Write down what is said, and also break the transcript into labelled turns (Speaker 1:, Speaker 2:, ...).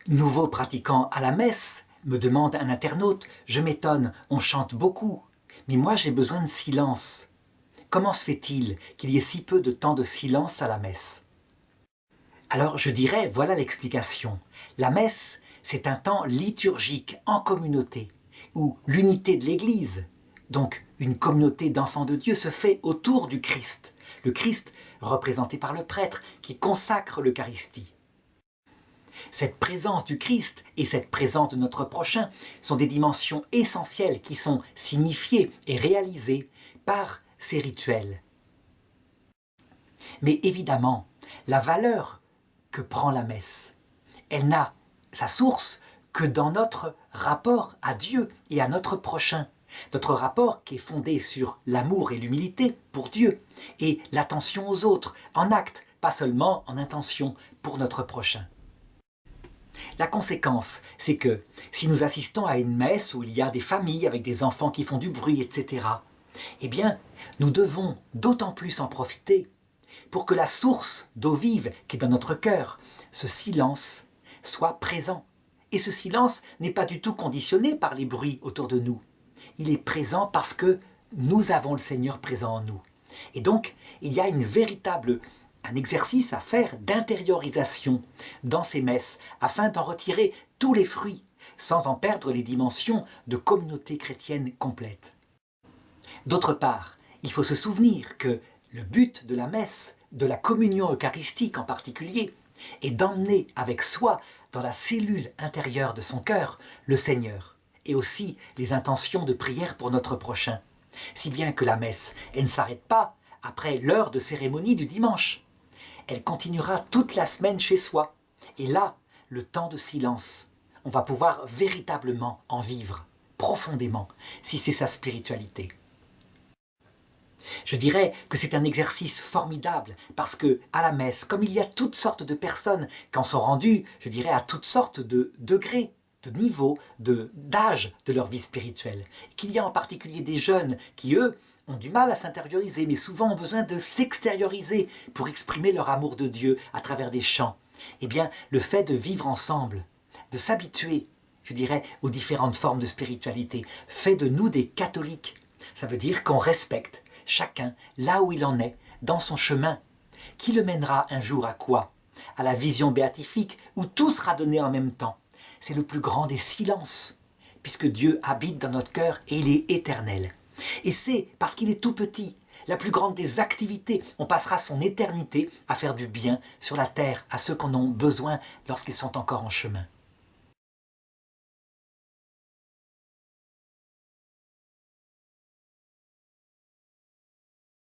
Speaker 1: Nouveau pratiquant à la messe, me demande un internaute, je m'étonne, on chante beaucoup, mais moi j'ai besoin de silence. Comment se fait-il qu'il y ait si peu de temps de silence à la messe? Alors je dirais, voilà l'explication. La messe, c'est un temps liturgique en communauté, où l'unité de l'Église, donc une communauté d'enfants de Dieu, se fait autour du Christ. Le Christ représenté par le prêtre qui consacre l'Eucharistie. Cette présence du Christ et cette présence de notre prochain sont des dimensions essentielles qui sont signifiées et réalisées par ces rituels. Mais évidemment, la valeur que prend la messe, elle n'a sa source que dans notre rapport à Dieu et à notre prochain. Notre rapport qui est fondé sur l'amour et l'humilité pour Dieu et l'attention aux autres, en acte, pas seulement en intention pour notre prochain. La conséquence, c'est que si nous assistons à une messe où il y a des familles avec des enfants qui font du bruit, etc., eh bien, nous devons d'autant plus en profiter pour que la source d'eau vive qui est dans notre cœur, ce silence, soit présent. Et ce silence n'est pas du tout conditionné par les bruits autour de nous. Il est présent parce que nous avons le Seigneur présent en nous. Et donc, il y a un exercice à faire d'intériorisation dans ces messes, afin d'en retirer tous les fruits, sans en perdre les dimensions de communauté chrétienne complète. D'autre part, il faut se souvenir que le but de la messe, de la communion eucharistique en particulier, est d'emmener avec soi, dans la cellule intérieure de son cœur, le Seigneur, et aussi les intentions de prière pour notre prochain. Si bien que la messe, elle ne s'arrête pas après l'heure de cérémonie du dimanche. Elle continuera toute la semaine chez soi. Et là, le temps de silence, on va pouvoir véritablement en vivre, profondément, si c'est sa spiritualité. Je dirais que c'est un exercice formidable parce que à la messe, comme il y a toutes sortes de personnes qui en sont rendues, je dirais à toutes sortes de degrés, de niveaux, d'âge de leur vie spirituelle, qu'il y a en particulier des jeunes qui, eux, ont du mal à s'intérioriser, mais souvent ont besoin de s'extérioriser pour exprimer leur amour de Dieu à travers des chants. Eh bien, le fait de vivre ensemble, de s'habituer, je dirais, aux différentes formes de spiritualité, fait de nous des catholiques. Ça veut dire qu'on respecte chacun là où il en est, dans son chemin, qui le mènera un jour à quoi? À la vision béatifique, où tout sera donné en même temps. C'est le plus grand des silences, puisque Dieu habite dans notre cœur et il est éternel. Et c'est parce qu'il est tout petit, la plus grande des activités. On passera son éternité à faire du bien sur la terre à ceux qui en ont besoin lorsqu'ils sont encore en chemin.